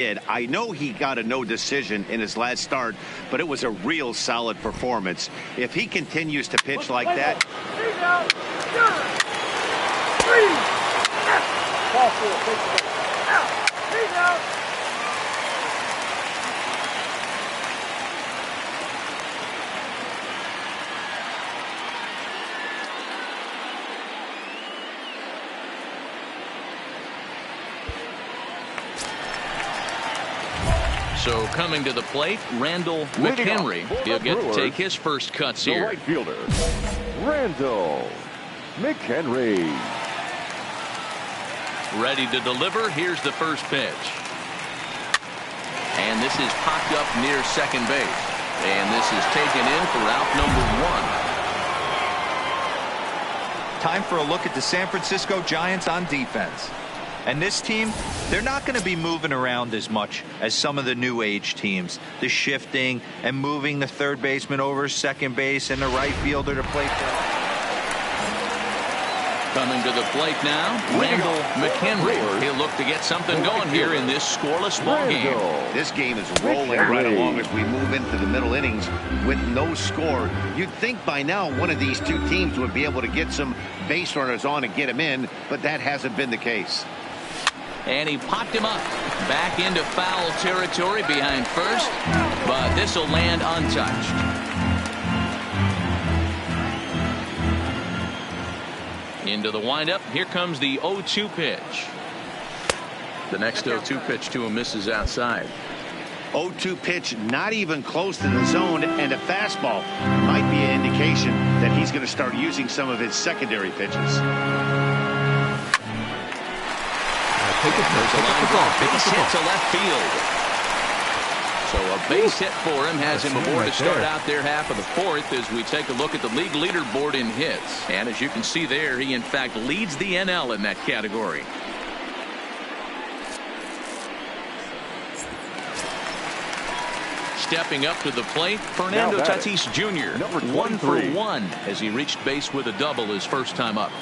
I know he got a no decision in his last start, but it was a real solid performance. If he continues to pitch like that. So coming to the plate, McHenry. He'll get to take his first cuts here. Right fielder, McHenry. Ready to deliver. Here's the first pitch. And this is popped up near second base. And this is taken in for out number 1. Time for a look at the San Francisco Giants on defense. And this team, they're not going to be moving around as much as some of the new age teams. The shifting and moving the third baseman over second base and the right fielder to play for. Coming to the plate now, McHenry. He'll look to get something going here in this scoreless ball game. This game is rolling right along as we move into the middle innings with no score. You'd think by now one of these two teams would be able to get some base runners on and get him in, but that hasn't been the case. And he popped him up back into foul territory behind first, but this will land untouched. Into the windup. Here comes the 0-2 pitch. The next 0-2 pitch to him misses outside. 0-2 pitch, not even close to the zone, and a fastball might be an indication that he's going to start using some of his secondary pitches. There's a line drive, base hit to left field. So a base hit for him has him aboard to start out their half of the fourth as we take a look at the league leaderboard in hits. And as you can see there, he in fact leads the NL in that category. Stepping up to the plate, Fernando Tatis Jr. 1 for 1 as he reached base with a double his first time up.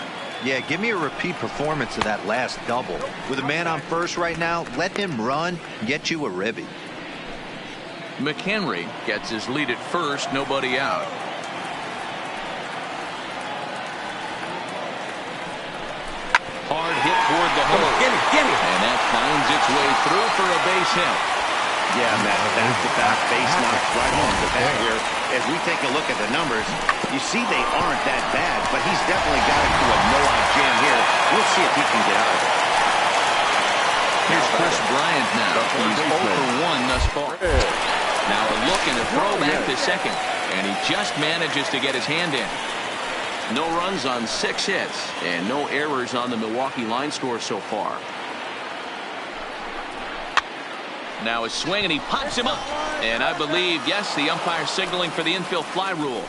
Yeah, give me a repeat performance of that last double. With a man on first right now, let him run, get you a ribby. McHenry gets his lead at first, nobody out. Hard hit toward the hole. Gimme. And that finds its way through for a base hit. Yeah, Matt, back-to-back base knocks right off the bat here. As we take a look at the numbers, you see they aren't that bad, but he's definitely got into a no-out jam here. We'll see if he can get out of it. Here's Chris Bryant now. He's 0 for 1 thus far. Now a look and a throw back to second, and he just manages to get his hand in. No runs on 6 hits, and no errors on the Milwaukee line score so far. Now a swing, and he pops him up. And I believe, yes, the umpire signaling for the infield fly rule.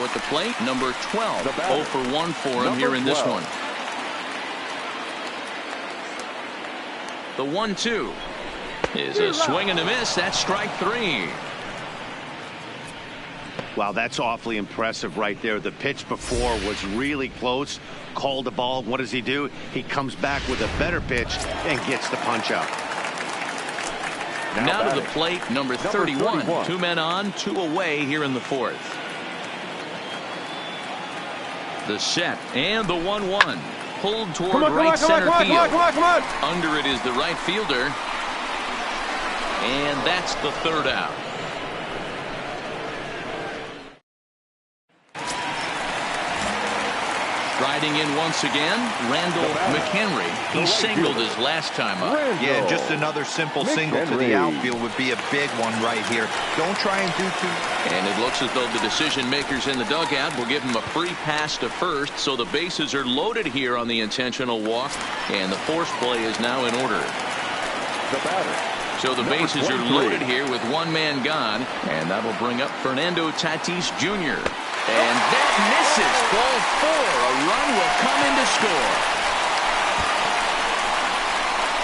Now at the plate, number 12. 0 for 1 for him here in this one. The 1-2 is a swing and a miss. That's strike 3. Wow, that's awfully impressive right there. The pitch before was really close. Called the ball. What does he do? He comes back with a better pitch and gets the punch out. Now to the plate, number 31. 2 men on, 2 away here in the 4th. The set and the 1-1. Pulled toward right center field. Under it is the right fielder. And that's the 3rd out. Riding in once again, Randall McHenry. He singled his last time up. Yeah, just another simple single to the outfield would be a big one right here. Don't try and do too. And it looks as though the decision makers in the dugout will give him a free pass to first, so the bases are loaded here on the intentional walk, and the force play is now in order. The batter. So the bases are loaded here with 1 man gone, and that'll bring up Fernando Tatis Jr. And that misses. Ball 4. A run will come in to score.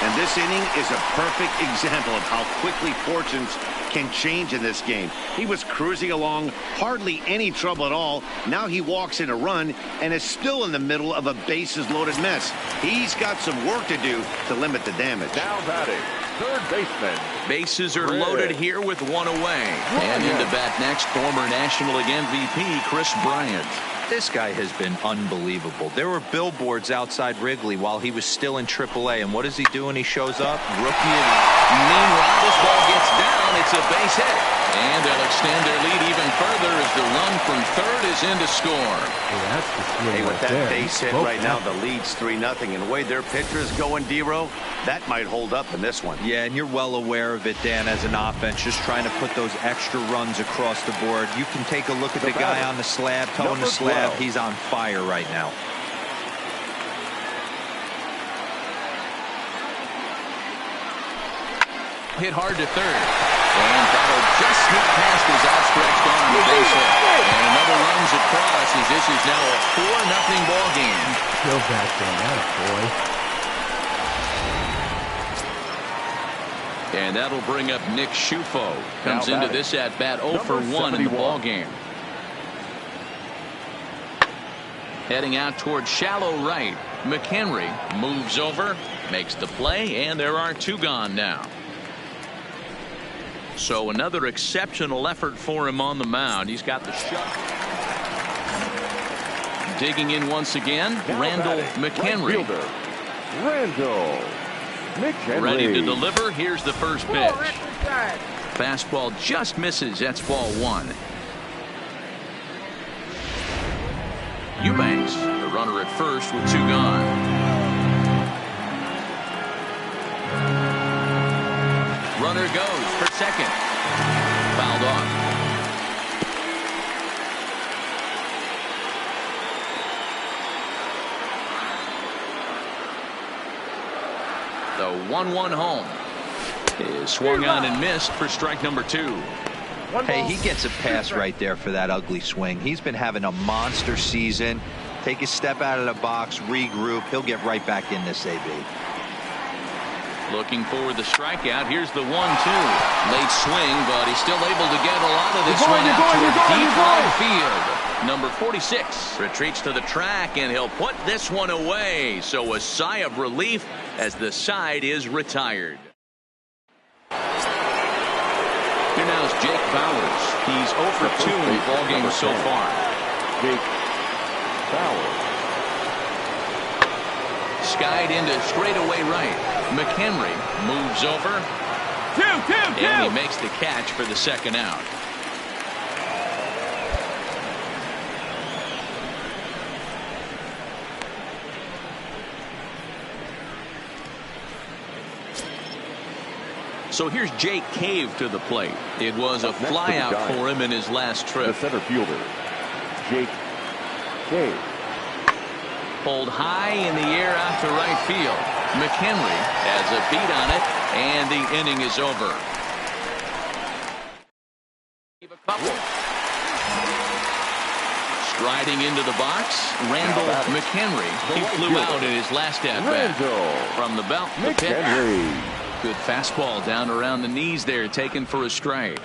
And this inning is a perfect example of how quickly fortunes can change in this game. He was cruising along, hardly any trouble at all. Now he walks in a run and is still in the middle of a bases-loaded mess. He's got some work to do to limit the damage. Now batting, third baseman. Bases are loaded here with 1 away. And into bat next, former National League MVP Chris Bryant. This guy has been unbelievable. There were billboards outside Wrigley while he was still in AAA. And what does he do when he shows up? Rookie. Meanwhile, this ball gets down. It's a base hit. And they'll extend their lead even further as the run from third is in to score. Hey, with that base hit right now, the lead's 3-0. And the way their pitcher is going, D-Row, that might hold up in this one. Yeah, and you're well aware of it, Dan, as an offense, just trying to put those extra runs across the board. You can take a look at the guy on the slab, towing the slab. He's on fire right now. Hit hard to third. And that'll just sneak past his outstretched arm to base hit. And another runs across as this is now a 4-0 ball game. Go back there, boy. And that'll bring up Nick Schufo. Comes into this at bat 0 for 1 in the ball game. Heading out toward shallow right. McHenry moves over, makes the play, and there are 2 gone now. So another exceptional effort for him on the mound. He's got the shot. Digging in once again, Randall McHenry. Randall McHenry. Ready to deliver. Here's the first pitch. Fastball just misses. That's ball 1. Eubanks, the runner at first with 2 gone. Runner goes for second. Fouled off. The 1-1 home is swung on and missed for strike number 2. Hey, he gets a pass right there for that ugly swing. He's been having a monster season. Take a step out of the box, regroup. He'll get right back in this AB. Looking for the strikeout. Here's the 1-2. Late swing, but he's still able to get a lot of this one out to a deep right field. Number 46 retreats to the track, and he'll put this one away. So a sigh of relief as the side is retired. Here now is Jake Bowers. He's 0 for 2 in the ballgame so far. Jake Bowers. Skied into straightaway right. McHenry moves over. And he makes the catch for the second out. So here's Jake Cave to the plate. It was a flyout for him in his last trip. The center fielder, Jake Cave. Pulled high in the air out to right field. McHenry has a beat on it, and the inning is over. Riding into the box, Randall McHenry. He flew out in his last at-bat. From the belt, the pitch. Good fastball down around the knees there, taken for a strike.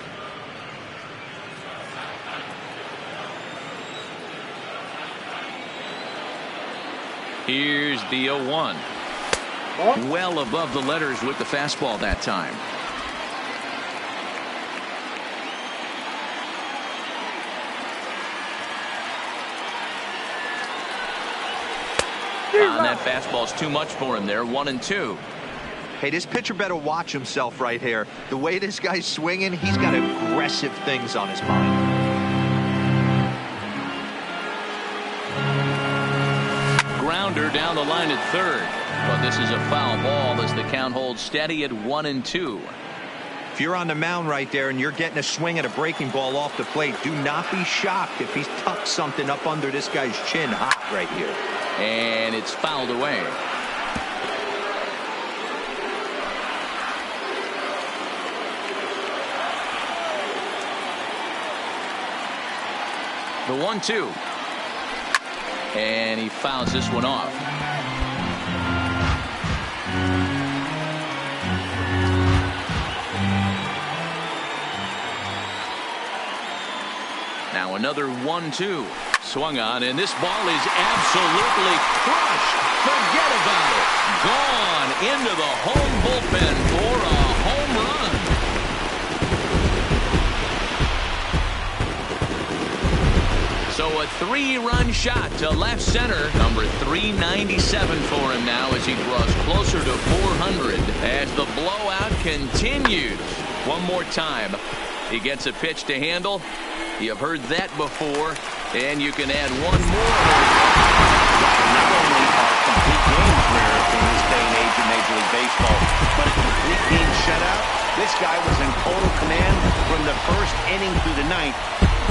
Here's the 0-1. Well above the letters with the fastball that time. That fastball's too much for him there. 1-2. Hey, this pitcher better watch himself right here. The way this guy's swinging, he's got aggressive things on his mind. Grounder down the line at third. But this is a foul ball as the count holds steady at 1-2. If you're on the mound right there and you're getting a swing at a breaking ball off the plate, do not be shocked if he's tucked something up under this guy's chin hot right here. And it's fouled away. The 1-2. And he fouls this one off. Now another 1-2. Swung on, and this ball is absolutely crushed. Forget about it. Gone into the home bullpen for a home run. So a 3-run shot to left center. Number 397 for him now as he draws closer to 400 as the blowout continues. One more time. He gets a pitch to handle. You've heard that before, and you can add one more. Not only are complete games rare in this day and age in Major League Baseball, but a complete game shutout. This guy was in total command from the first inning through the ninth.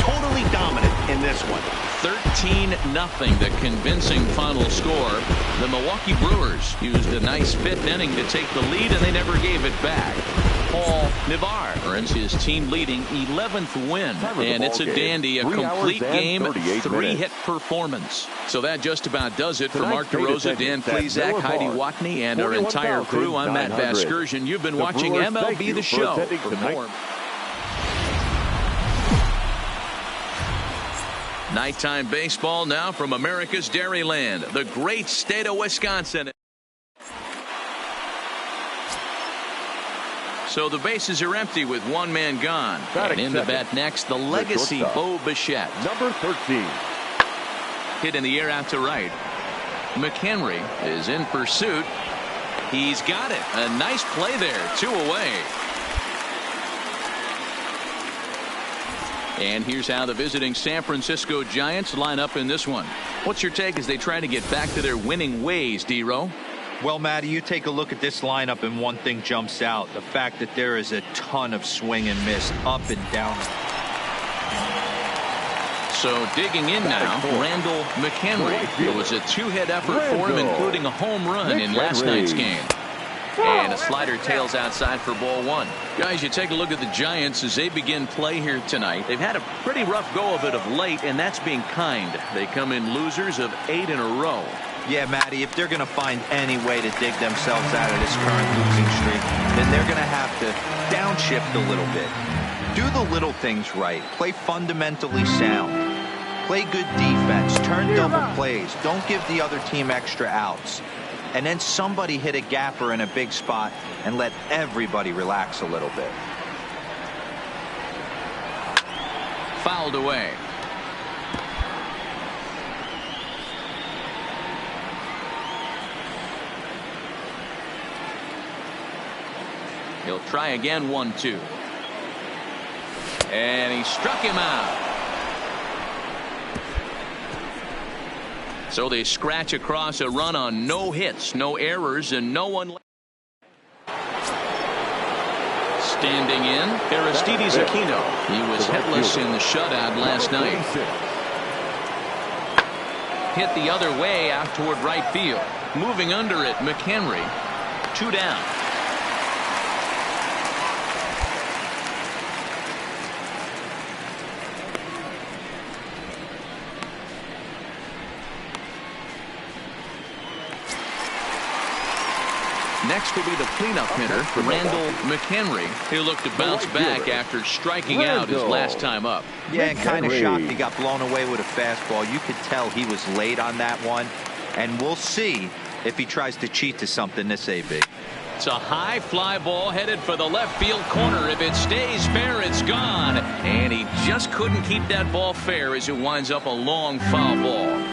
Totally dominant in this one. 13-0, the convincing final score. The Milwaukee Brewers used a nice fifth inning to take the lead, and they never gave it back. Paul Navarre earns his team-leading 11th win, and it's a dandy, a complete game, 3-hit performance. So that just about does it for Mark DeRosa, Dan Plesac, Heidi Watney, and our entire crew. I'm Matt Vasgersian. You've been watching MLB The Show. For more nighttime baseball now from America's Dairyland, the great state of Wisconsin. So the bases are empty with one man gone. And in the bat next, the legacy Bo Bichette. Number 13. Hit in the air out to right. McHenry is in pursuit. He's got it. A nice play there. 2 away. And here's how the visiting San Francisco Giants line up in this one. What's your take as they try to get back to their winning ways, D-Row? Well, Matty, you take a look at this lineup and one thing jumps out. The fact that there is a ton of swing and miss up and down. So digging in now, Randall McHenry. It was a 2-hit effort for him, including a home run in last night's game. And a slider tails outside for ball 1. Guys, you take a look at the Giants as they begin play here tonight. They've had a pretty rough go of it of late, and that's being kind. They come in losers of 8 in a row. Yeah, Matty, if they're going to find any way to dig themselves out of this current losing streak, then they're going to have to downshift a little bit. Do the little things right. Play fundamentally sound. Play good defense. Turn double plays. Don't give the other team extra outs. And then somebody hit a gapper in a big spot and let everybody relax a little bit. Fouled away. He'll try again. 1-2. And he struck him out. So they scratch across a run on no hits, no errors, and no one. Standing in, Aristides Aquino. He was hitless in the shutout last night. Hit the other way out toward right field. Moving under it, McHenry. 2 down. next will be the cleanup hitter, Randall McHenry. He looked to bounce back after striking out his last time up. Yeah, and kind of shocked he got blown away with a fastball. You could tell he was late on that one. And we'll see if he tries to cheat to something this AB. It's a high fly ball headed for the left field corner. If it stays fair, it's gone. And he just couldn't keep that ball fair as it winds up a long foul ball.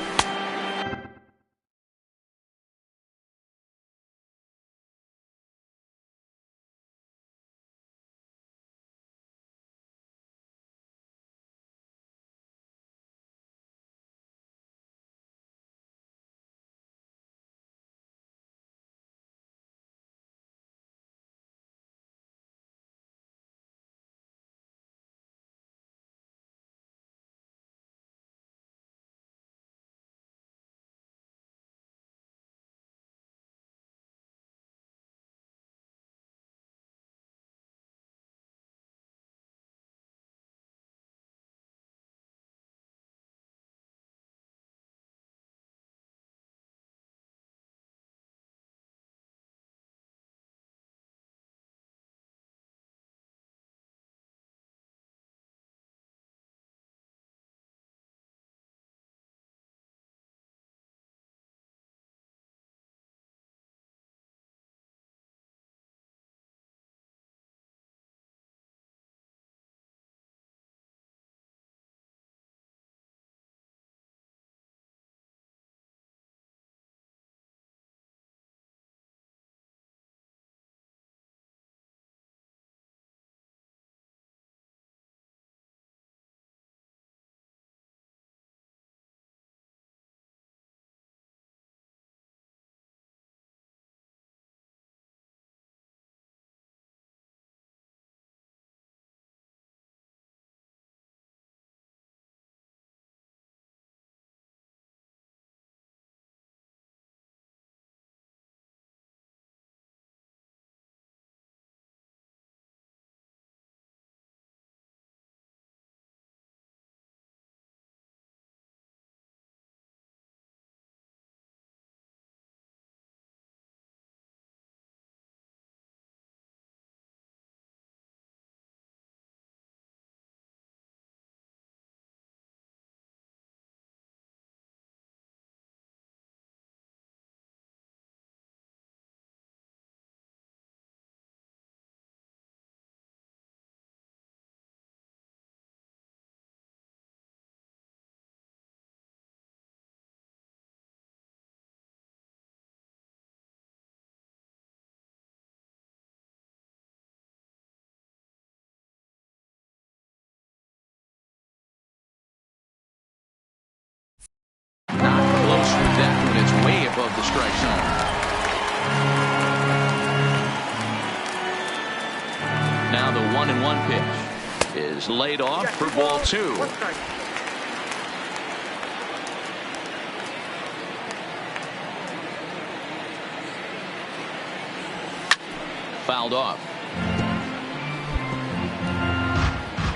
That one is way above the strike zone. Now the 1-1 pitch is laid off for ball 2. Fouled off.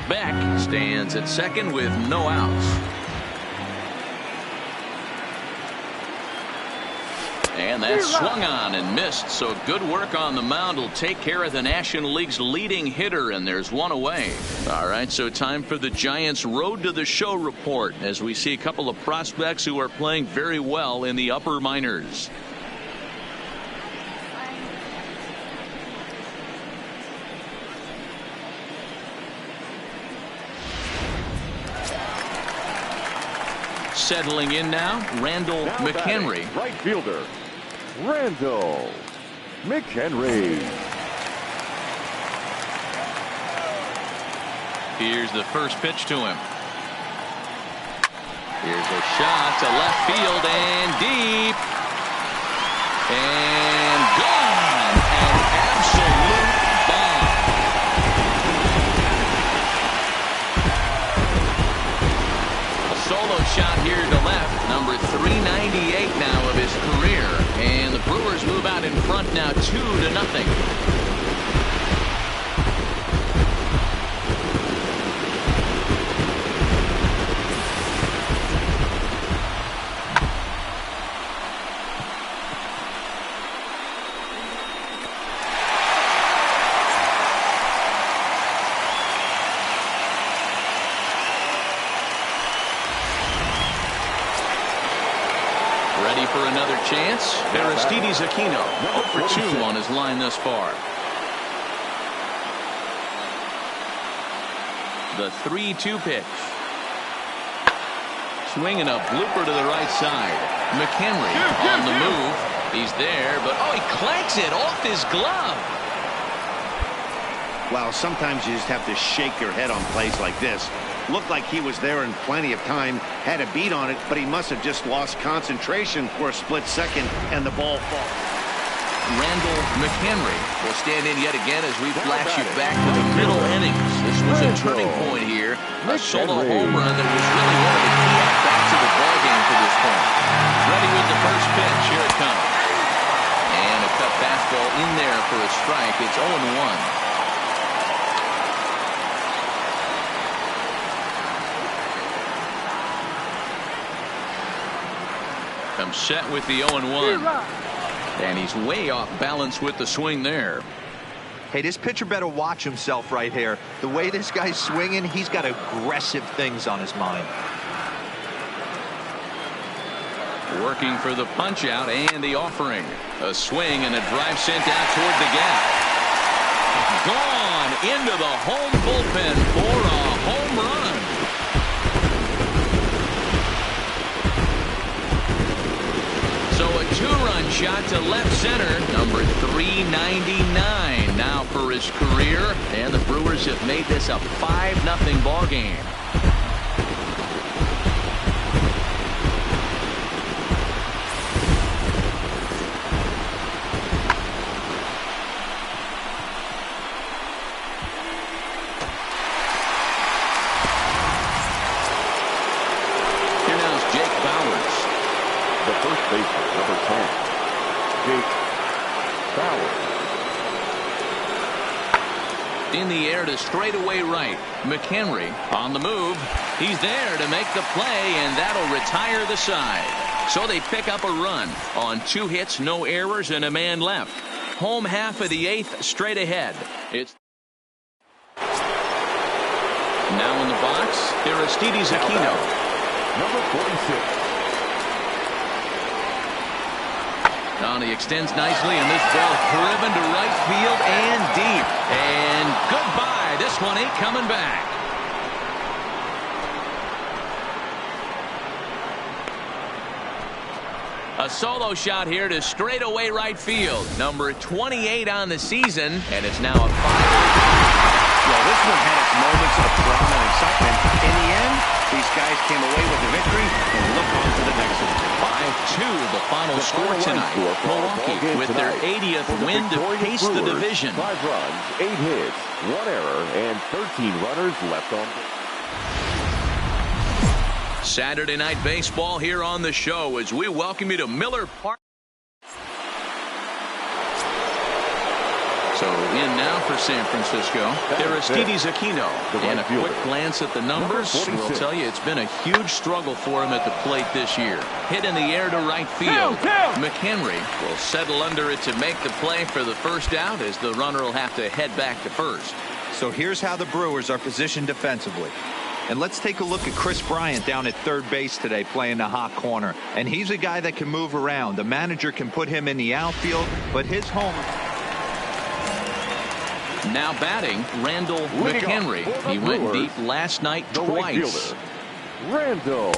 Beck stands at second with no outs. And that swung on and missed, so good work on the mound will take care of the National League's leading hitter, and there's one away. All right, so time for the Giants' Road to the Show report as we see a couple of prospects who are playing very well in the upper minors. Settling in now, Randall McHenry. Right fielder, Randall McHenry. Here's the first pitch to him. Here's a shot to left field and deep. And gone. An absolute bomb. A solo shot here to left. Number 398 now of his career. And the Brewers move out in front now 2-0. Chance, Aristides Aquino, 0 for 2 on his line thus far. The 3-2 pitch. Swinging a blooper to the right side. McHenry on the move. He's there, but he clanks it off his glove. Well, sometimes you just have to shake your head on plays like this. Looked like he was there in plenty of time, had a beat on it, but he must have just lost concentration for a split second, and the ball falls. Randall McHenry will stand in yet again as we flash you back to the middle innings. This was a turning point here. A solo home run that was really one of the key at-bats of the ballgame to this point. Ready with the first pitch. Here it comes. And a cut fastball in there for a strike. It's 0-1. Comes set with the 0-1. And he's way off balance with the swing there. Hey, this pitcher better watch himself right here. The way this guy's swinging, he's got aggressive things on his mind. Working for the punch out and the offering. A swing and a drive sent out toward the gap. Gone into the home bullpen for a home run. So a 2-run shot to left center, number 399 now for his career, and the Brewers have made this a 5-0 ball game. Here now is Jake Bowers. The first baseman, number 10, Jake Bowers. In the air to straightaway right. McHenry on the move. He's there to make the play, and that'll retire the side. So they pick up a run on 2 hits, no errors, and a man left. Home half of the 8th, straight ahead. It's now in the box, Aristides Aquino. Number 46. He extends nicely, and this ball driven to right field and deep. And goodbye. This one ain't coming back. A solo shot here to straightaway right field. Number 28 on the season, and it's now a 5. Well, this one had its moments of drama and excitement. In the end, these guys came away with the victory and look on to the next one. 5-2 the final score tonight. Milwaukee with their 80th win to pace the division. 5 runs, 8 hits, 1 error, and 13 runners left on base. Saturday night baseball here on the show as we welcome you to Miller Park. So in now for San Francisco, Aristides Aquino. And a quick glance at the numbers will tell you it's been a huge struggle for him at the plate this year. Hit in the air to right field. McHenry will settle under it to make the play for the first out as the runner will have to head back to first. So here's how the Brewers are positioned defensively. And let's take a look at Chris Bryant down at third base today playing the hot corner. And he's a guy that can move around. The manager can put him in the outfield, but his home... Now batting, Randall McHenry. He went deep last night twice. Randall.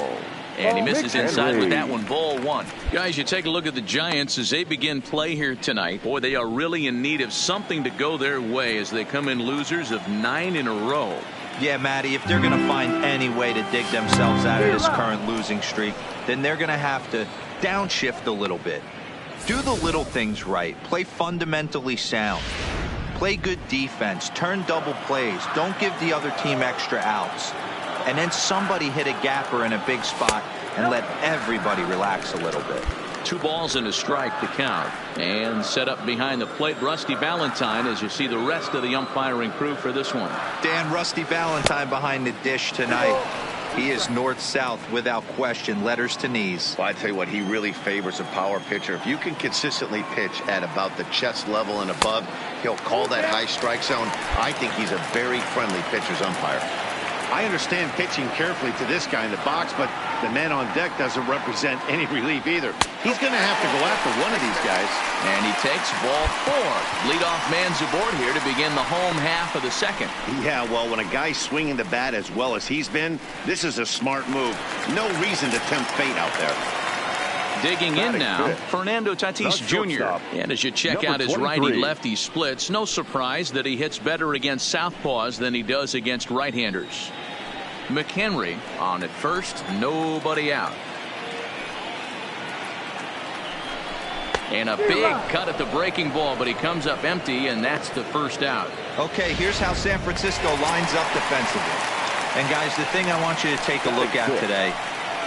And he misses inside with that one, ball 1. Guys, you take a look at the Giants as they begin play here tonight. Boy, they are really in need of something to go their way as they come in losers of 9 in a row. Yeah, Matty, if they're going to find any way to dig themselves out of this current losing streak, then they're going to have to downshift a little bit. Do the little things right. Play fundamentally sound. Play good defense. Turn double plays. Don't give the other team extra outs. And then somebody hit a gapper in a big spot and let everybody relax a little bit. 2 balls and a strike to count. And set up behind the plate, Rusty Valentine, as you see the rest of the umpiring crew for this one. Dan, Rusty Valentine behind the dish tonight. He is north-south without question, letters to knees. Well, I tell you what, he really favors a power pitcher. If you can consistently pitch at about the chest level and above, he'll call that high strike zone. I think he's a very friendly pitcher's umpire. I understand pitching carefully to this guy in the box, but the man on deck doesn't represent any relief either. He's going to have to go after one of these guys. And he takes ball 4. Leadoff man's aboard here to begin the home half of the second. Yeah, well, when a guy's swinging the bat as well as he's been, this is a smart move. No reason to tempt fate out there. Digging in now, Fernando Tatis Jr. And as you check out his righty-lefty splits, no surprise that he hits better against southpaws than he does against right-handers. McHenry on at first, nobody out. And a big cut at the breaking ball, but he comes up empty, and that's the first out. Okay, here's how San Francisco lines up defensively. And guys, the thing I want you to take a look at today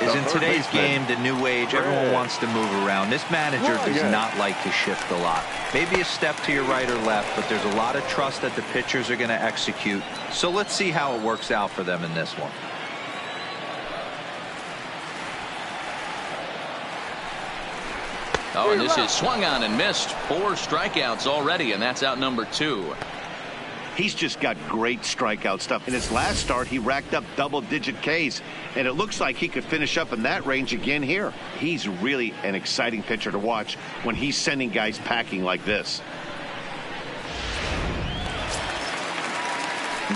is in today's game, the new age, everyone wants to move around. This manager does not like to shift a lot. Maybe a step to your right or left, but there's a lot of trust that the pitchers are going to execute. So let's see how it works out for them in this one. Oh, and this is swung on and missed. 4 strikeouts already, and that's out number 2. He's just got great strikeout stuff. In his last start, he racked up double-digit Ks, and it looks like he could finish up in that range again here. He's really an exciting pitcher to watch when he's sending guys packing like this.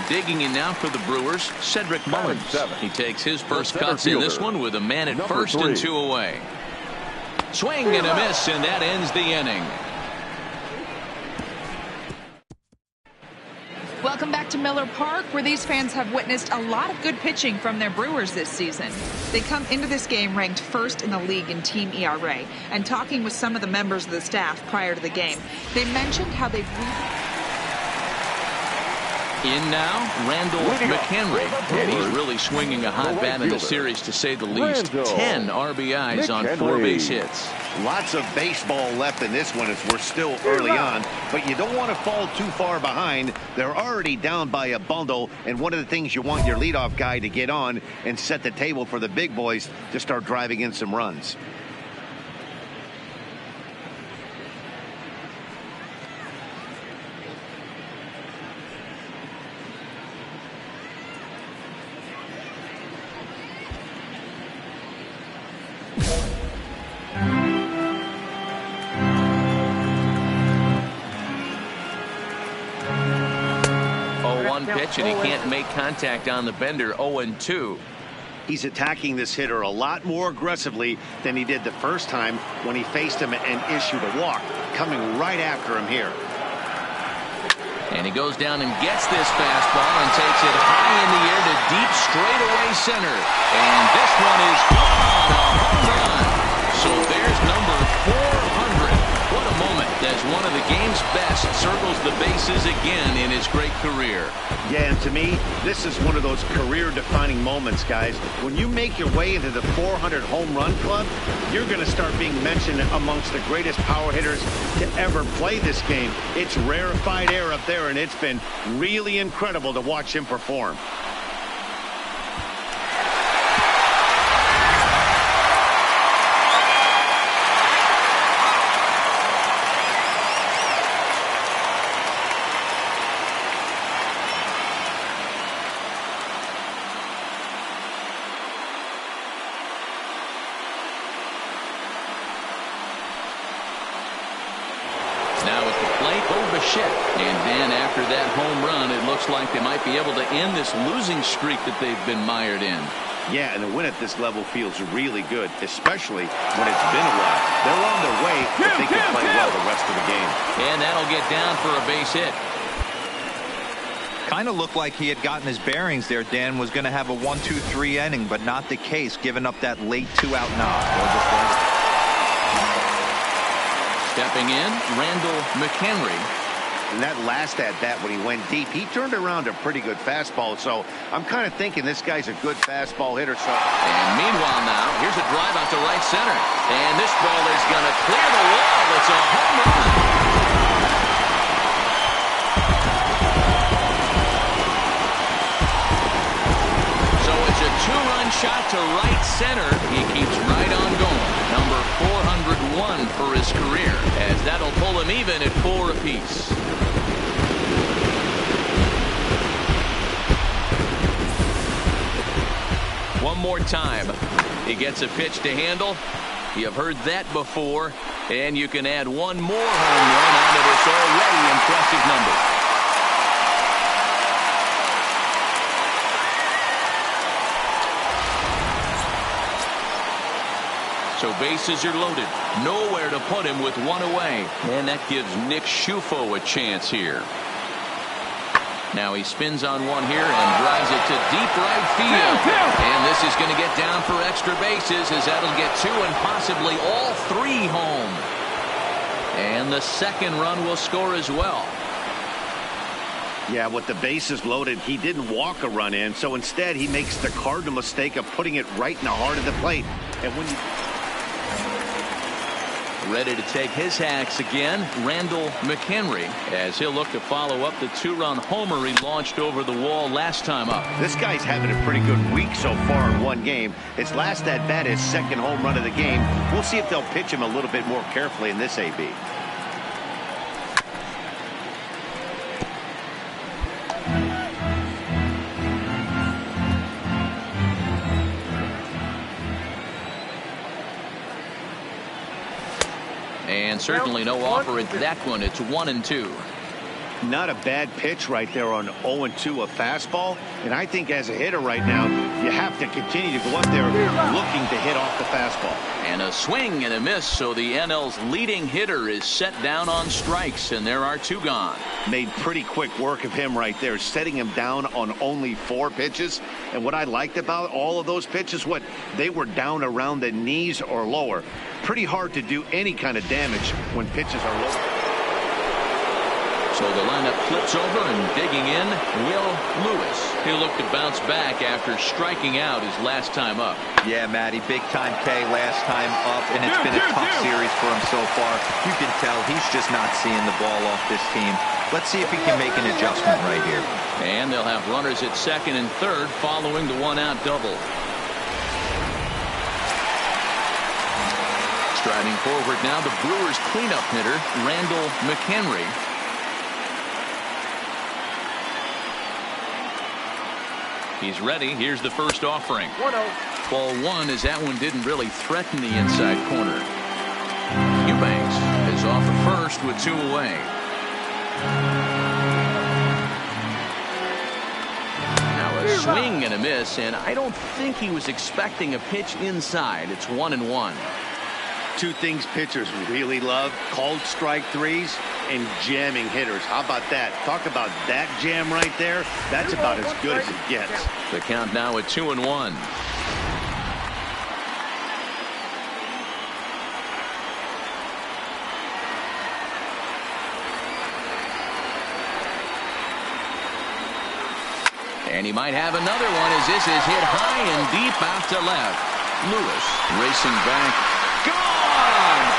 Digging in now for the Brewers, Cedric Mullins. He takes his first cuts in this one with a man at first and 2 away. Swing and a miss, and that ends the inning. Welcome back to Miller Park, where these fans have witnessed a lot of good pitching from their Brewers this season. They come into this game ranked first in the league in team ERA, and talking with some of the members of the staff prior to the game, they mentioned how they've in now, Randall McHenry, and he's really swinging a hot bat in the series, to say the least. 10 RBIs on 4 base hits. Lots of baseball left in this one as we're still early on, but you don't want to fall too far behind. They're already down by a bundle, and one of the things you want your leadoff guy to get on and set the table for the big boys to start driving in some runs. Pitch, and he can't make contact on the bender. 0-2. He's attacking this hitter a lot more aggressively than he did the first time when he faced him and issued a walk. Coming right after him here. And he goes down and gets this fastball and takes it high in the air to deep straightaway center. And this one is gone. A home run. So there's number 400. What a moment as one of the game's best circles the bases again in his great career. Yeah, and to me, this is one of those career-defining moments, guys. When you make your way into the 400 home run club, you're going to start being mentioned amongst the greatest power hitters to ever play this game. It's rarefied air up there, and it's been really incredible to watch him perform. And then after that home run, it looks like they might be able to end this losing streak that they've been mired in. Yeah, and a win at this level feels really good, especially when it's been a while. They're on their way if they can play well the rest of the game. And that'll get down for a base hit. Kind of looked like he had gotten his bearings there. Dan was going to have a 1-2-3 inning, but not the case, giving up that late 2-out knock. Stepping in, Randall McHenry. And that last at-bat when he went deep, he turned around a pretty good fastball. So I'm kind of thinking this guy's a good fastball hitter. And meanwhile now, here's a drive out to right center. And this ball is going to clear the wall. It's a home run. So it's a 2-run shot to right center. He keeps right on going. Number 401 for his career, as that'll pull him even at 4 apiece. more time. He gets a pitch to handle. You've heard that before. And you can add one more home run onto this already impressive number. So bases are loaded. Nowhere to put him with one away. And that gives Nick Schufo a chance here. Now he spins on one here and drives it to deep right field. And this is going to get down for extra bases, as that'll get 2 and possibly all 3 home. And the second run will score as well. Yeah, with the bases loaded, he didn't walk a run in, so instead he makes the cardinal mistake of putting it right in the heart of the plate. And when you... Ready to take his hacks again, McHenry, as he'll look to follow up the 2-run homer he launched over the wall last time up. This guy's having a pretty good week so far in one game. His last at bat, his second home run of the game. We'll see if they'll pitch him a little bit more carefully in this AB. And certainly no offer at that one. It's 1-2. Not a bad pitch right there on 0-2, a fastball. And I think as a hitter right now, you have to continue to go up there looking to hit off the fastball. And a swing and a miss, so the NL's leading hitter is set down on strikes, and there are 2 gone. Made pretty quick work of him right there, setting him down on only 4 pitches. And what I liked about all of those pitches, they were down around the knees or lower. Pretty hard to do any kind of damage when pitches are low. So the lineup flips over, and digging in, Will Lewis. He'll look to bounce back after striking out his last time up. Yeah, Matty, big-time K last time up, and it's been a tough series for him so far. You can tell he's just not seeing the ball off this team. Let's see if he can make an adjustment right here. And they'll have runners at second and third following the 1-out double. Striding forward now, the Brewers' cleanup hitter, McHenry. He's ready. Here's the first offering. 1-0. Ball 1, as that one didn't really threaten the inside corner. Eubanks is off at first with 2 away. Now a swing and a miss, and I don't think he was expecting a pitch inside. It's 1-1. 2 things pitchers really love: called strike threes and jamming hitters. How about that? Talk about that jam right there. That's about as good as it gets. The count now at 2-1. And he might have another one, as this is hit high and deep out to left. Lewis racing back. Gone!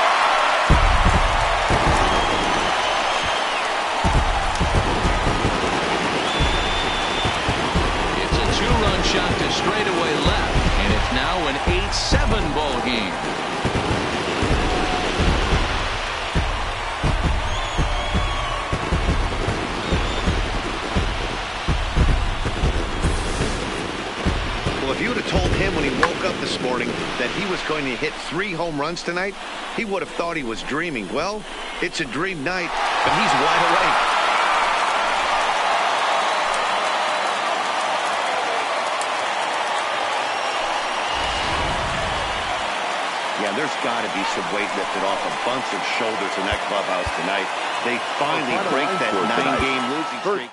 It's a 2-run shot to straightaway left, and it's now an 8-7 ball game. If you would have told him when he woke up this morning that he was going to hit 3 home runs tonight, he would have thought he was dreaming. Well, it's a dream night, but he's wide awake. Yeah, there's got to be some weight lifted off a bunch of shoulders in that clubhouse tonight. They finally break that 9-game losing streak.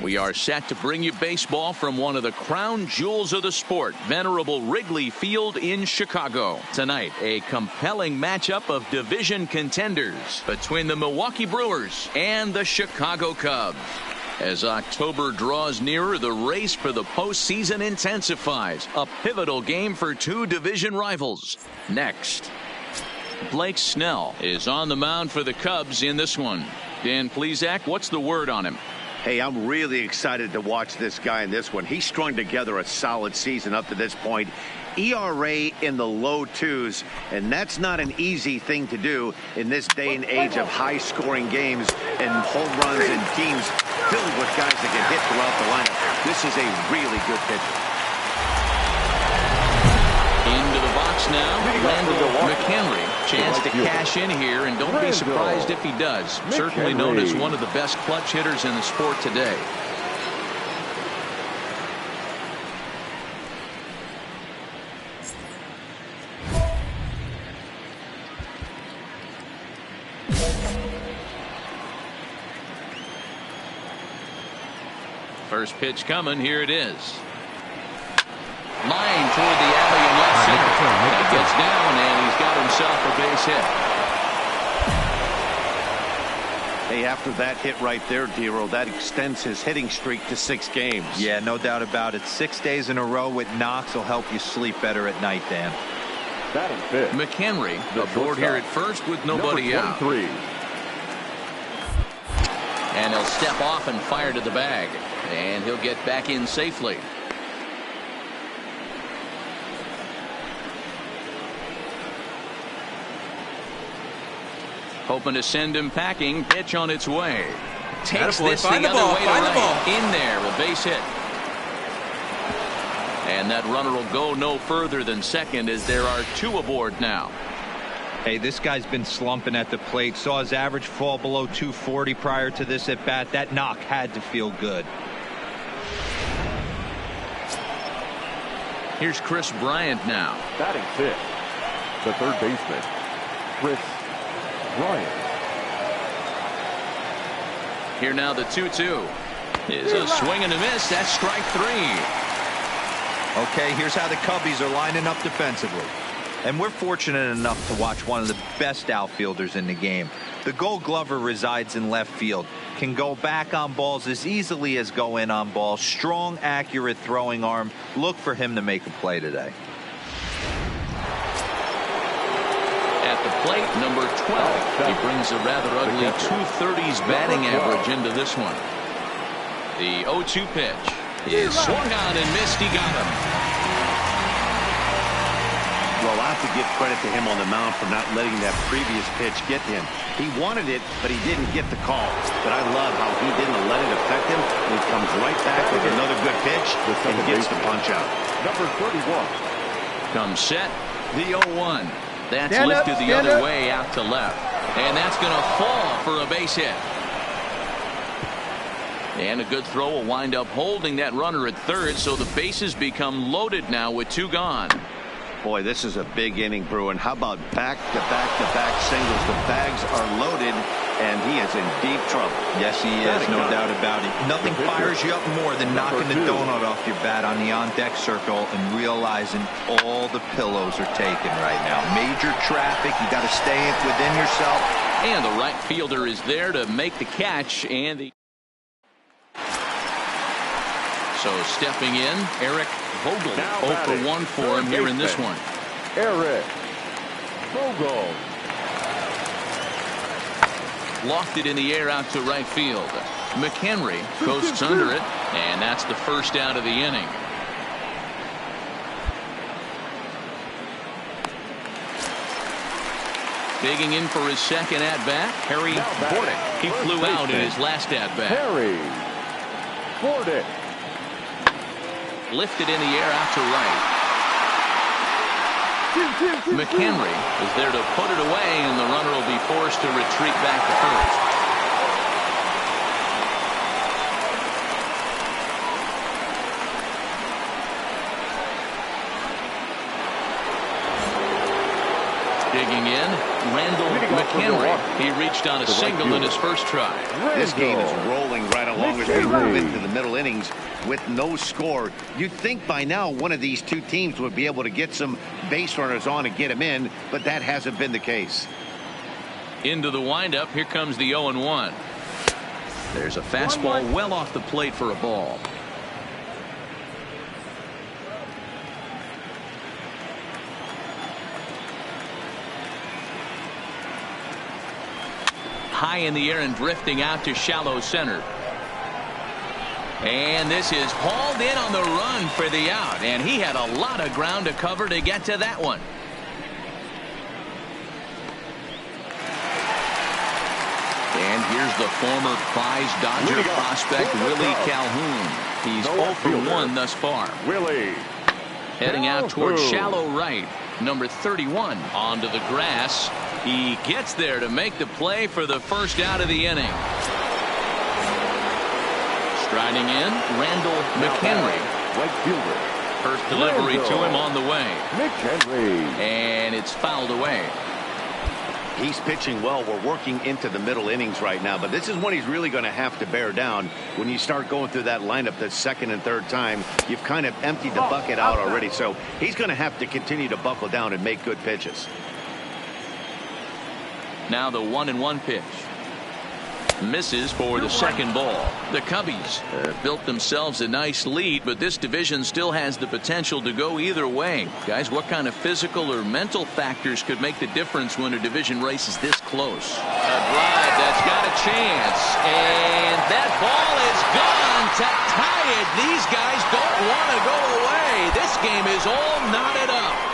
We are set to bring you baseball from one of the crown jewels of the sport, venerable Wrigley Field in Chicago. Tonight, a compelling matchup of division contenders between the Milwaukee Brewers and the Chicago Cubs. As October draws nearer, the race for the postseason intensifies. A pivotal game for two division rivals. Next, Blake Snell is on the mound for the Cubs in this one. Dan Plesac, what's the word on him? Hey, I'm really excited to watch this guy in this one. He's strung together a solid season up to this point. ERA in the low 2s, and that's not an easy thing to do in this day and age of high-scoring games and home runs and teams filled with guys that can hit throughout the lineup. This is a really good pitcher. Into the box now, Randall McHenry. Chance to cash in here, and don't be surprised if he does. Certainly known as one of the best clutch hitters in the sport today. First pitch coming. Here it is. Line toward the alley in left center. That gets down, and he's got himself a base hit. Hey, after that hit right there, Dero, that extends his hitting streak to 6 games. Yeah, no doubt about it. 6 days in a row with knocks will help you sleep better at night, Dan. McHenry aboard here at first with nobody out. And he'll step off and fire to the bag. And he'll get back in safely. Hoping to send him packing. Pitch on its way. Takes this thing other way to right. In there, a base hit. And that runner will go no further than second as there are 2 aboard now. Hey, this guy's been slumping at the plate. Saw his average fall below 240 prior to this at bat. That knock had to feel good. Here's Chris Bryant now. Batting 5th, the third baseman, Chris Bryant. Here now the 2-2 is a swing and a miss. That's strike 3. Okay, here's how the Cubbies are lining up defensively. And we're fortunate enough to watch one of the best outfielders in the game. The Gold Glover resides in left field. Can go back on balls as easily as go in on balls. Strong, accurate throwing arm. Look for him to make a play today. At the plate, number 12. He brings a rather ugly 230s batting average into this one. The 0-2 pitch is swung on and missed. He got him. Well, I have to give credit to him on the mound for not letting that previous pitch get to him. He wanted it, but he didn't get the call. But I love how he didn't let it affect him. He comes right back with another good pitch and gets the punch out. Number 31. Comes set. The 0-1. That's lifted the other way out to left. And that's going to fall for a base hit. And a good throw will wind up holding that runner at third, so the bases become loaded now with 2 gone. Boy, this is a big inning, Bruin. How about back-to-back-to-back singles? The bags are loaded, and he is in deep trouble. Yes, he is, no doubt about it. Nothing fires you up more than knocking the donut off your bat on the on-deck circle and realizing all the pillows are taken right now. Major traffic. You got to stay within yourself. And the right fielder is there to make the catch, and the so stepping in, Eric Vogel. 0 for 1 for him here in this one. Eric Vogel. Lofted in the air out to right field. McHenry coasts under it, and that's the first out of the inning. Digging in for his second at-bat, Harry Bordick. He flew out in his last at-bat. Harry Bordick. Lifted in the air out to right. McHenry is there to put it away, and the runner will be forced to retreat back to first. Digging in, Randall McHenry. He reached on a single in his first try. This game is rolling right along as we move into the middle innings with no score. You'd think by now one of these two teams would be able to get some base runners on and get them in, but that hasn't been the case. Into the windup, here comes the 0-1. There's a fastball well off the plate for a ball. High in the air and drifting out to shallow center. And this is hauled in on the run for the out. And he had a lot of ground to cover to get to that one. And here's the former prize Dodger prospect, Willie Calhoun. He's 0 for 1 thus far. Willie. Heading out towards shallow right. Number 31 onto the grass. He gets there to make the play for the first out of the inning. Striding in, Randall McHenry. Right fielder. First delivery to him on the way. McHenry. And it's fouled away. He's pitching well. We're working into the middle innings right now, but this is when he's really going to have to bear down. When you start going through that lineup the second and third time, you've kind of emptied the bucket out already. So he's going to have to continue to buckle down and make good pitches. Now the 1-1 pitch. Misses for the second ball. The Cubbies built themselves a nice lead, but this division still has the potential to go either way. Guys, what kind of physical or mental factors could make the difference when a division race is this close? A drive that's got a chance, and that ball is gone to tie it. These guys don't want to go away. This game is all knotted up.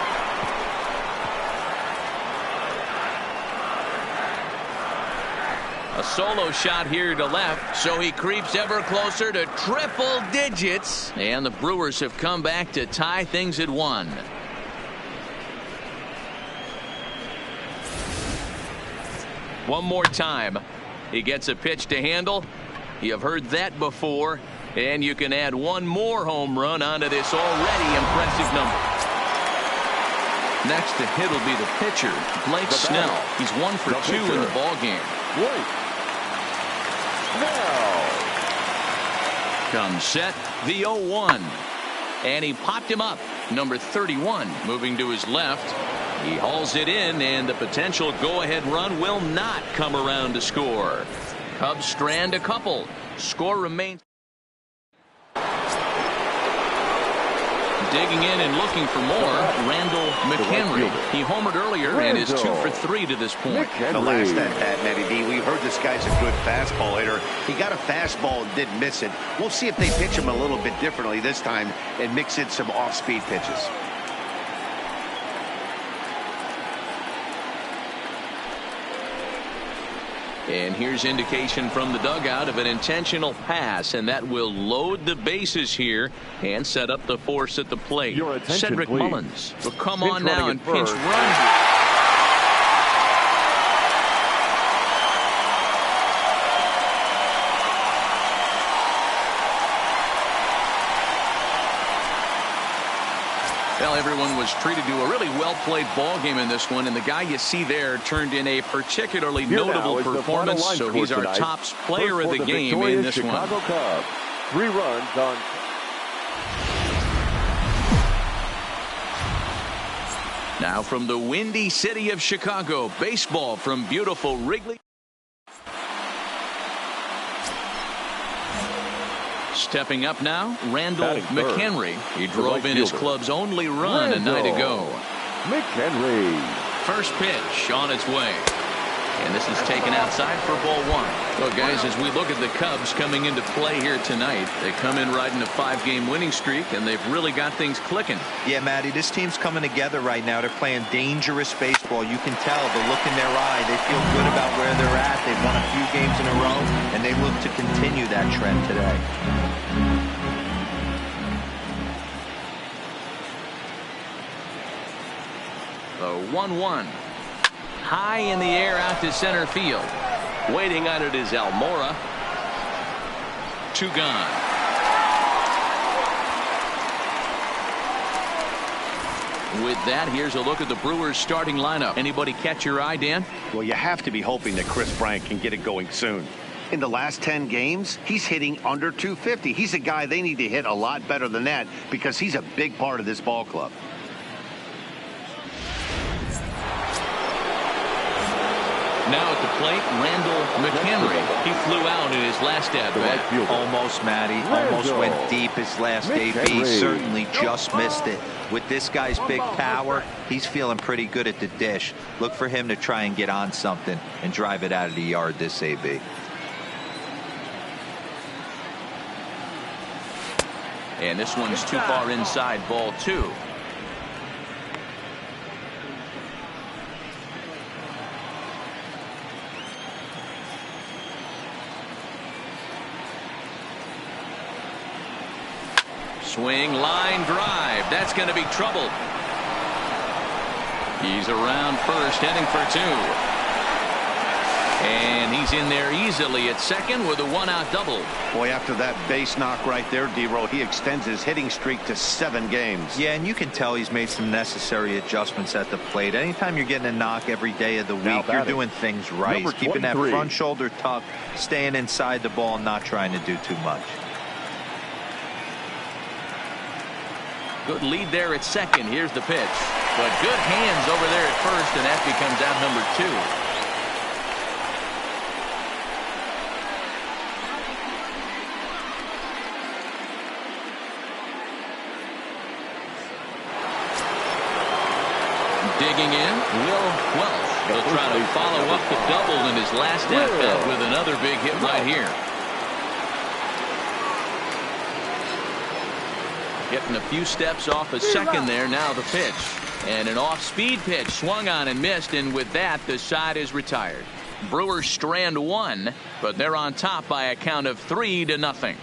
A solo shot here to left, so he creeps ever closer to triple digits. And the Brewers have come back to tie things at 1. One more time. He gets a pitch to handle. You've heard that before. And you can add one more home run onto this already impressive number. Next to hit will be the pitcher, Blake Snell. He's 1 for 2 in the ballgame. Comes set, the 0-1. And he popped him up. Number 31 moving to his left. He hauls it in, and the potential go-ahead run will not come around to score. Cubs strand a couple. Score remains. Digging in and looking for more, Randall McHenry. He homered earlier and is 2 for 3 to this point. The last at-bat, Matty D, we heard this guy's a good fastball hitter. He got a fastball and didn't miss it. We'll see if they pitch him a little bit differently this time and mix in some off-speed pitches. And here's indication from the dugout of an intentional pass, and that will load the bases here and set up the force at the plate. Cedric Mullins will come on now and pinch run. Well, everyone was treated to a really well-played ball game in this one, and the guy you see there turned in a particularly notable performance, so he's our top player of the game in this one. Chicago Cubs. 3 runs on. Now from the windy city of Chicago, baseball from beautiful Wrigley. Stepping up now, Randall McHenry. He drove in his club's only run a night ago. McHenry. First pitch on its way. And this is taken outside for ball 1. Well, guys, as we look at the Cubs coming into play here tonight, they come in riding a 5-game winning streak, and they've really got things clicking. Yeah, Matty, this team's coming together right now. They're playing dangerous baseball. You can tell the look in their eye. They feel good about where they're at. They've won a few games in a row, and they look to continue that trend today. The 1-1. High in the air out to center field. Waiting on it is Almora. 2 gone. With that, here's a look at the Brewers starting lineup. Anybody catch your eye, Dan? Well, you have to be hoping that Chris Bryant can get it going soon. In the last 10 games, he's hitting under 250. He's a guy they need to hit a lot better than that because he's a big part of this ball club. Now at the plate, Randall McHenry. He flew out in his last at-bat. Almost, Matty. Almost went deep his last AB. Certainly just missed it. With this guy's big power, he's feeling pretty good at the dish. Look for him to try and get on something and drive it out of the yard this AB. And this one's too far inside, ball 2. Swing, line drive. That's going to be trouble. He's around first, heading for 2. And he's in there easily at second with a 1-out double. Boy, after that base knock right there, D-Row, he extends his hitting streak to 7 games. Yeah, and you can tell he's made some necessary adjustments at the plate. Anytime you're getting a knock every day of the week, you're doing things right. He's keeping that front shoulder tucked, staying inside the ball, and not trying to do too much. Good lead there at second. Here's the pitch. But good hands over there at first, and that becomes out number 2. Digging in, Will Welch. He'll try to follow up the double in his last at-bat with another big hit right here. Getting a few steps off a second there. Now the pitch. And an off-speed pitch swung on and missed. And with that, the side is retired. Brewers strand 1, but they're on top by a count of 3-0.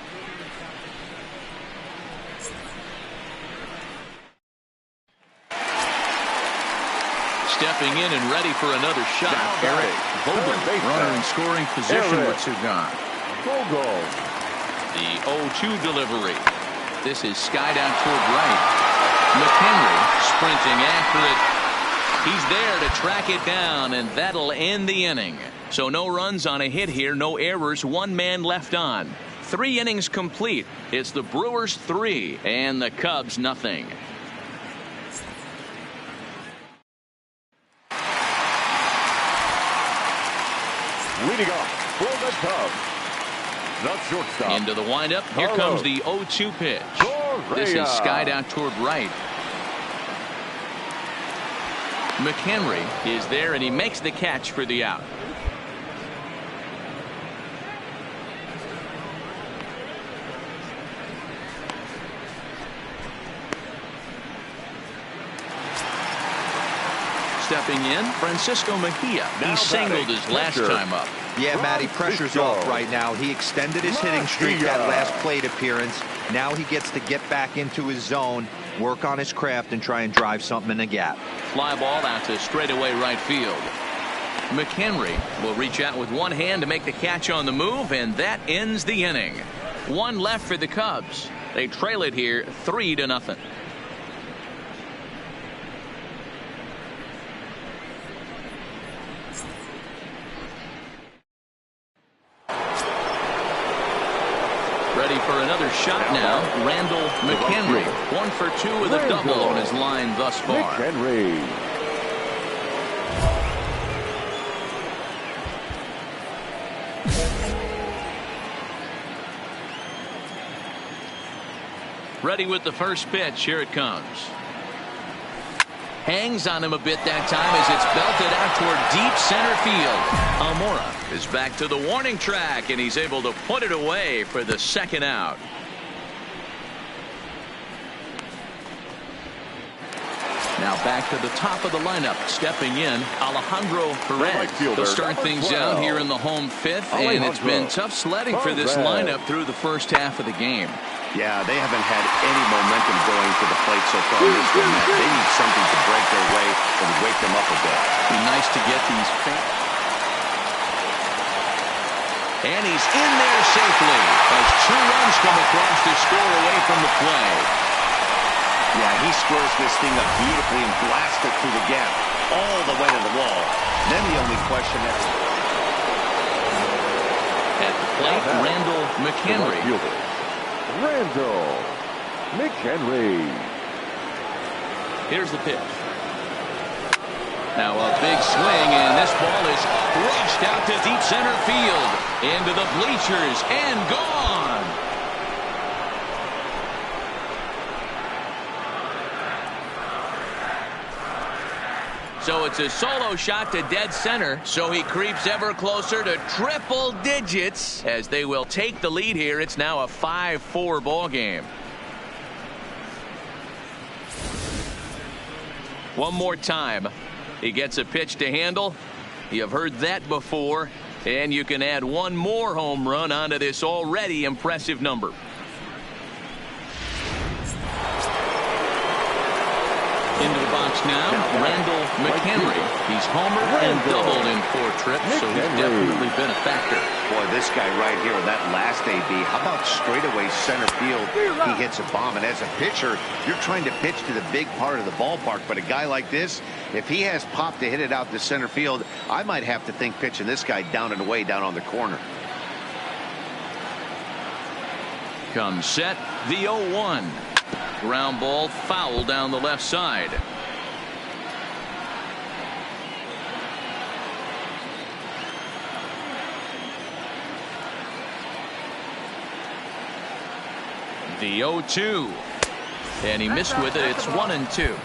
Stepping in and ready for another shot. Eric Vogel, runner in scoring position with 2 gone. Vogel. The 0-2 delivery. This is skied out toward right. McHenry sprinting after it. He's there to track it down, and that'll end the inning. So no runs on a hit here, no errors, 1 man left on. 3 innings complete. It's the Brewers 3 and the Cubs nothing. Leading up for the Cubs, the shortstop. Into the windup. Here comes the 0-2 pitch. This is skied out toward right. McHenry is there, and he makes the catch for the out. Stepping in, Francisco Mejia. He singled his last time up. Yeah, Matty, pressure's off right now. He extended his hitting streak that last plate appearance. Now he gets to get back into his zone, work on his craft, and try and drive something in the gap. Fly ball out to straightaway right field. McHenry will reach out with one hand to make the catch on the move, and that ends the inning. 1 left for the Cubs. They trail it here 3-0. Ready for another shot now. Randall McHenry. 1 for 2 with a double on his line thus far. McHenry. Ready with the first pitch. Here it comes. Hangs on him a bit that time as it's belted out toward deep center field. Almora is back to the warning track, and he's able to put it away for the 2nd out. Now back to the top of the lineup. Stepping in, Alejandro Perez. They'll start things out here in the home 5th, and it's been tough sledding for this lineup through the first half of the game. Yeah, they haven't had any momentum going to the plate so far in this one. They need something to break their way and wake them up a bit. Be nice to get these. And he's in there safely as 2 runs come across to score away from the play. Yeah, he squares this thing up beautifully and blasts it through the gap all the way to the wall. Then the only question is... At the plate, Randall McHenry. Randall McHenry. Here's the pitch. Now a big swing, and this ball is crushed out to deep center field. Into the bleachers and gone. So it's a solo shot to dead center. So he creeps ever closer to triple digits as they will take the lead here. It's now a 5-4 ball game. One more time. He gets a pitch to handle. You've heard that before. And you can add one more home run onto this already impressive number. Into the box now, Randall McHenry. He's homered and doubled in 4 trips, so he's definitely been a factor. Boy, this guy right here, that last AB, how about straightaway center field? He hits a bomb, and as a pitcher, you're trying to pitch to the big part of the ballpark, but a guy like this, if he has pop to hit it out to center field, I might have to think pitching this guy down and away down on the corner. Comes set, the 0-1. Ground ball foul down the left side. The 0-2. And he missed with it. It's 1-2.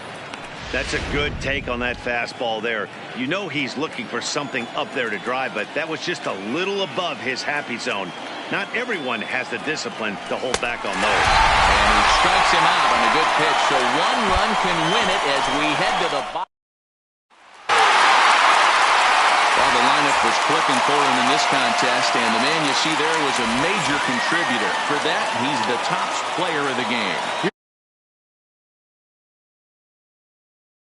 That's a good take on that fastball there. You know he's looking for something up there to drive, but that was just a little above his happy zone. Not everyone has the discipline to hold back on those. And he strikes him out on a good pitch, so 1 run can win it as we head to the bottom. Well, the lineup was clicking for him in this contest, and the man you see there was a major contributor. For that, he's the top player of the game.